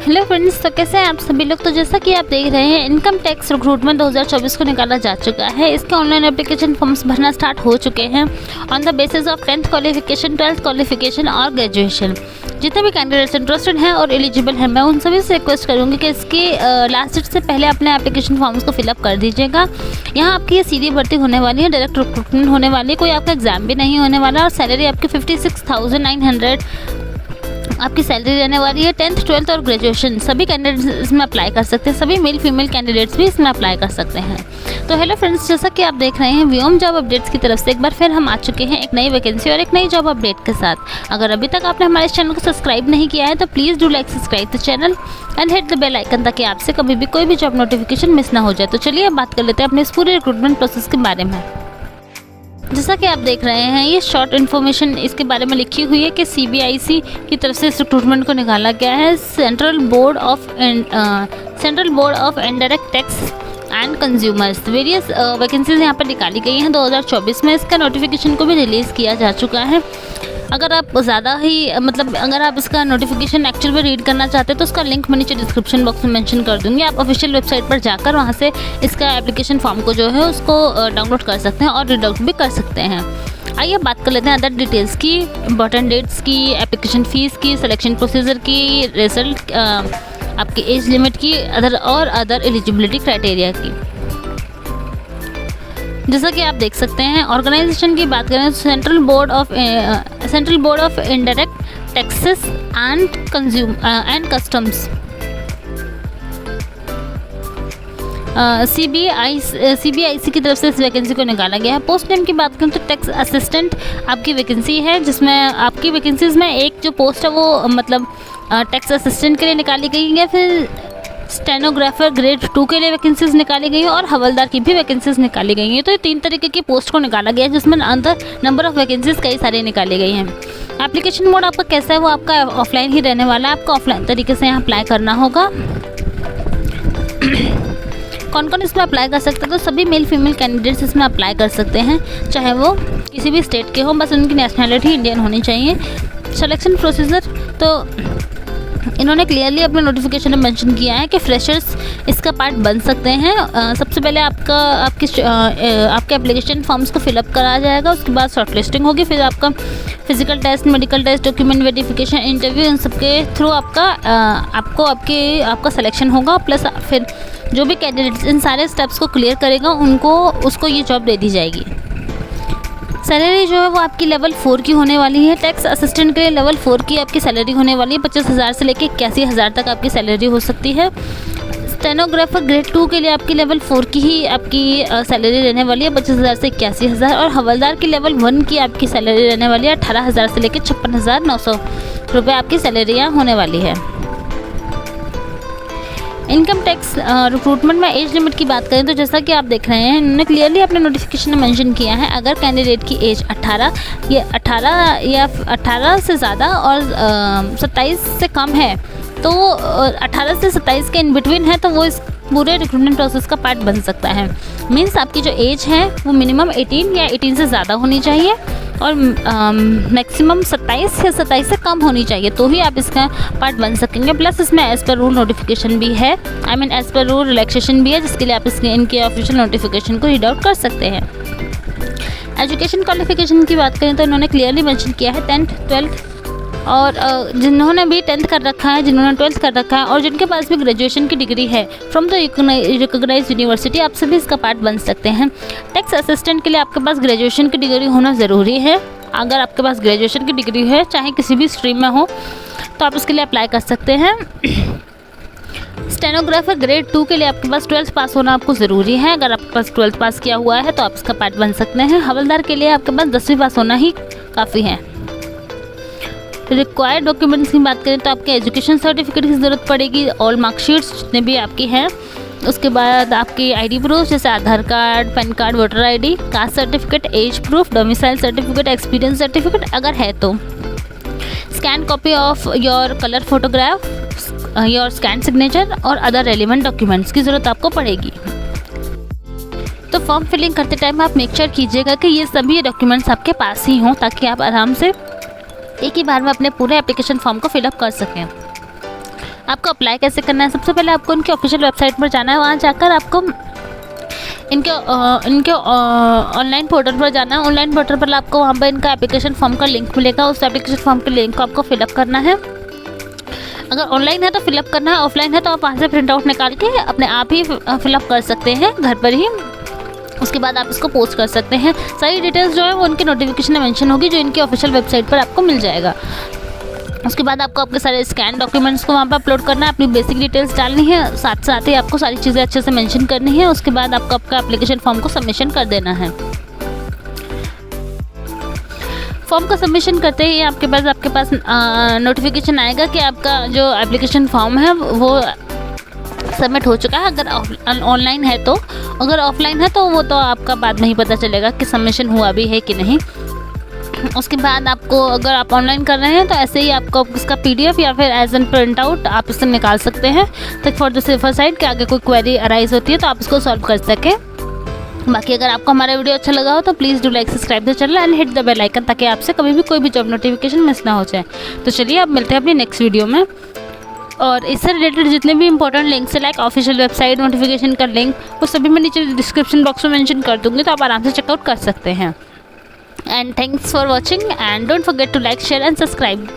Hello friends, तो कैसे हैं आप सभी लोग। तो जैसा कि आप देख रहे हैं, इनकम टैक्स रिक्रूटमेंट 2024 को निकाला जा चुका है। इसके ऑनलाइन एप्लीकेशन फॉर्म्स भरना स्टार्ट हो चुके हैं on the basis of 10th qualification, 12th qualification और ग्रेजुएशन। जितने भी कैंडिडेट्स इंटरेस्टेड हैं और एलिजिबल हैं, मैं उन सभी से रिक्वेस्ट करूँगी कि इसकी लास्ट डेट से पहले अपने एप्लीकेशन फॉर्म्स को फिलअप कर दीजिएगा। यहाँ आपकी ये सीधी भर्ती होने वाली है, डायरेक्ट रिक्रूटमेंट होने वाली है, कोई आपका एग्जाम भी नहीं होने वाला और सैलरी आपकी 56,900 आपकी सैलरी रहने वाली है। 10th 12th और ग्रेजुएशन सभी कैंडिडेट्स इसमें अप्लाई कर सकते हैं, सभी मेल फीमेल कैंडिडेट्स भी इसमें अप्लाई कर सकते हैं। तो हेलो फ्रेंड्स, जैसा कि आप देख रहे हैं, व्योम जॉब अपडेट्स की तरफ से एक बार फिर हम आ चुके हैं एक नई वैकेंसी और एक नई जॉब अपडेट के साथ। अगर अभी तक आपने हमारे चैनल को सब्सक्राइब नहीं किया है तो please do like subscribe the channel and hit the bell icon, ताकि आपसे कभी भी कोई भी जॉब नोटिफिकेशन मिस ना हो जाए। तो चलिए अब बात कर लेते हैं अपने इस पूरे रिक्रूटमेंट प्रोसेस के बारे में। जैसा कि आप देख रहे हैं, ये शॉर्ट इन्फॉर्मेशन इसके बारे में लिखी हुई है कि CBIC की तरफ से इस रिक्रूटमेंट को निकाला गया है। Central board of indirect tax and consumers, various vacancies यहाँ पर निकाली गई हैं 2024 में। इसका नोटिफिकेशन को भी रिलीज़ किया जा चुका है। अगर आप ज़्यादा ही अगर आप इसका नोटिफिकेशन एक्चुअल में रीड करना चाहते हैं तो उसका लिंक मैं नीचे डिस्क्रिप्शन बॉक्स में मेंशन कर दूँगी। आप ऑफिशियल वेबसाइट पर जाकर वहाँ से इसका एप्लीकेशन फॉर्म को जो है उसको डाउनलोड कर सकते हैं और रीड आउट भी कर सकते हैं। आइए बात कर लेते हैं अदर डिटेल्स की, इंपॉर्टेंट डेट्स की, एप्लीकेशन फ़ीस की, सिलेक्शन प्रोसीजर की, रिजल्ट, आपकी एज लिमिट की, अदर एलिजिबिलिटी क्राइटेरिया की। जैसा कि आप देख सकते हैं, ऑर्गेनाइजेशन की बात करें तो central board of indirect taxes and customs, CBIC की तरफ से इस वैकेंसी को निकाला गया है। पोस्ट नेम की बात करें तो टैक्स असिस्टेंट आपकी वैकेंसी है, जिसमें आपकी वैकेंसीज में एक जो पोस्ट है वो टैक्स असिस्टेंट के लिए निकाली गई है। फिर स्टेनोग्राफर ग्रेड 2 के लिए वैकेंसीज निकाली गई हैं और हवलदार की भी वैकेंसीज निकाली गई हैं। तो ये 3 तरीके की पोस्ट को निकाला गया है, जिसमें अंदर नंबर ऑफ वैकेंसीज कई सारी निकाली गई हैं। एप्लीकेशन मोड आपका कैसा है, वो आपका ऑफलाइन ही रहने वाला है। आपको ऑफलाइन तरीके से यहाँ अप्लाई करना होगा। कौन कौन इसमें अप्लाई कर सकते हैं, तो सभी मेल फीमेल कैंडिडेट्स इसमें अप्लाई कर सकते हैं, चाहे वो किसी भी स्टेट के हों, बस उनकी नेशनैलिटी इंडियन होनी चाहिए। सिलेक्शन प्रोसीजर तो इन्होंने क्लियरली अपने नोटिफिकेशन में मेंशन किया है कि फ्रेशर्स इसका पार्ट बन सकते हैं। सबसे पहले आपके एप्लीकेशन फॉर्म्स को फिलअप करा जाएगा, उसके बाद शॉर्ट लिस्टिंग होगी, फिर आपका physical test, medical test, document verification, interview, इन सब के थ्रू आपका सिलेक्शन होगा। प्लस फिर जो भी कैंडिडेट्स इन सारे स्टेप्स को क्लियर करेगा उसको ये जॉब दे दी जाएगी। सैलरी जो है वो आपकी लेवल 4 की होने वाली है। टैक्स असिस्टेंट के लिए लेवल 4 की आपकी सैलरी होने वाली है। 25,000 से लेकर 81,000 तक आपकी सैलरी हो सकती है। स्टेनोग्राफर ग्रेड 2 के लिए आपकी लेवल 4 की ही आपकी सैलरी रहने वाली है, 25,000 से 81,000। और हवलदार की लेवल 1 की आपकी सैलरी रहने वाली है, 18,000 से लेकर 56,900 रुपये आपकी सैलरियाँ होने वाली है। इनकम टैक्स रिक्रूटमेंट में एज लिमिट की बात करें तो जैसा कि आप देख रहे हैं, इन्होंने क्लियरली अपने नोटिफिकेशन में मेंशन किया है, अगर कैंडिडेट की एज 18 से ज़्यादा और 27 से कम है, तो 18 से 27 के इन बिटवीन है, तो वो इस पूरे रिक्रूटमेंट प्रोसेस का पार्ट बन सकता है। मीन्स आपकी जो एज है वो मिनिमम 18 या 18 से ज़्यादा होनी चाहिए और मैक्सिमम 27 या 27 से कम होनी चाहिए, तो ही आप इसका पार्ट बन सकेंगे। प्लस इसमें एज़ पर रूल नोटिफिकेशन भी है, एज़ पर रूल रिलैक्सेशन भी है, जिसके लिए आप इनके ऑफिशियल नोटिफिकेशन को रीड आउट कर सकते हैं। एजुकेशन क्वालिफिकेशन की बात करें तो इन्होंने क्लियरली मेंशन किया है 10th 12th, और जिन्होंने भी 10th कर रखा है, जिन्होंने 12th कर रखा है और जिनके पास भी ग्रेजुएशन की डिग्री है फ्रॉम द रिकॉग्नाइज्ड यूनिवर्सिटी, आप सभी इसका पार्ट बन सकते हैं। टैक्स असिस्टेंट के लिए आपके पास ग्रेजुएशन की डिग्री होना ज़रूरी है। अगर आपके पास ग्रेजुएशन की डिग्री है, चाहे किसी भी स्ट्रीम में हो, तो आप इसके लिए अप्लाई कर सकते हैं। स्टेनोग्राफर ग्रेड 2 के लिए आपके पास 12th पास होना आपको ज़रूरी है। अगर आपके पास 12th पास किया हुआ है तो आप इसका पार्ट बन सकते हैं। हवलदार के लिए आपके पास 10वीं पास होना ही काफ़ी है। रिक्वायर्ड डॉक्यूमेंट्स की बात करें तो आपके एजुकेशन सर्टिफिकेट की ज़रूरत पड़ेगी, ऑल मार्कशीट्स जितने भी आपकी हैं। उसके बाद आपकी आईडी प्रूफ जैसे Aadhaar card, PAN card, voter ID, caste certificate, age proof, domicile certificate, experience certificate अगर है तो, scan copy of your colour photograph, your scan signature और अदर रेलिवेंट डॉक्यूमेंट्स की ज़रूरत आपको पड़ेगी। तो फॉर्म फिलिंग करते टाइम आप मेक श्योर कीजिएगा कि ये सभी डॉक्यूमेंट्स आपके पास ही हों, ताकि आप आराम से एक ही बार में अपने पूरे एप्लीकेशन फॉर्म को फिलअप कर सकें। आपको अप्लाई कैसे करना है? सबसे पहले आपको उनकी ऑफिशियल वेबसाइट पर जाना है। वहाँ जाकर आपको इनके ऑनलाइन पोर्टल पर जाना है। ऑनलाइन पोर्टल पर आपको वहाँ पर इनका एप्लीकेशन फॉर्म का लिंक मिलेगा। उस एप्लीकेशन फॉर्म के लिंक को आपको फिलअप करना है। अगर ऑनलाइन है तो फिलअप करना है, ऑफलाइन है तो आप वहाँ से प्रिंट आउट निकाल के अपने आप ही फिलअप कर सकते हैं घर पर ही। उसके बाद आप इसको पोस्ट कर सकते हैं। सारी डिटेल्स जो है वो उनके नोटिफिकेशन में मेंशन होगी, जो इनकी ऑफिशियल वेबसाइट पर आपको मिल जाएगा। उसके बाद आपको आपके सारे स्कैन डॉक्यूमेंट्स को वहाँ पर अपलोड करना है, अपनी बेसिक डिटेल्स डालनी है, साथ ही आपको सारी चीज़ें अच्छे से मेंशन करनी है। उसके बाद आपको आपका एप्लीकेशन फॉर्म को सबमिशन कर देना है। फॉर्म का सबमिशन करते ही आपके पास नोटिफिकेशन आएगा कि आपका जो एप्लीकेशन फॉर्म है वो सबमिट हो चुका है। अगर ऑनलाइन है तो, अगर ऑफलाइन है तो वो तो आपका बाद में ही पता चलेगा कि सबमिशन हुआ भी है कि नहीं। उसके बाद आपको, अगर आप ऑनलाइन कर रहे हैं तो ऐसे ही आपको इसका PDF या फिर एज एन प्रिंट आउट आप इससे निकाल सकते हैं, तो फॉर द सेफर साइड के आगे कोई क्वेरी अराइज होती है तो आप इसको सॉल्व कर सकें। बाकी अगर आपको हमारा वीडियो अच्छा लगा हो तो please do like, subscribe the channel and hit the bell icon, ताकि आपसे कभी भी कोई भी जॉब नोटिफिकेशन मिस ना हो जाए। तो चलिए अब मिलते हैं अपनी नेक्स्ट वीडियो में। और इससे रिलेटेड जितने भी इंपॉर्टेंट लिंक्स है, लाइक ऑफिशियल वेबसाइट, नोटिफिकेशन का लिंक, वो सभी मैं नीचे डिस्क्रिप्शन बॉक्स में मेंशन कर दूँगी, तो आप आराम से चेकआउट कर सकते हैं। And thanks for watching and don't forget to like, share and subscribe.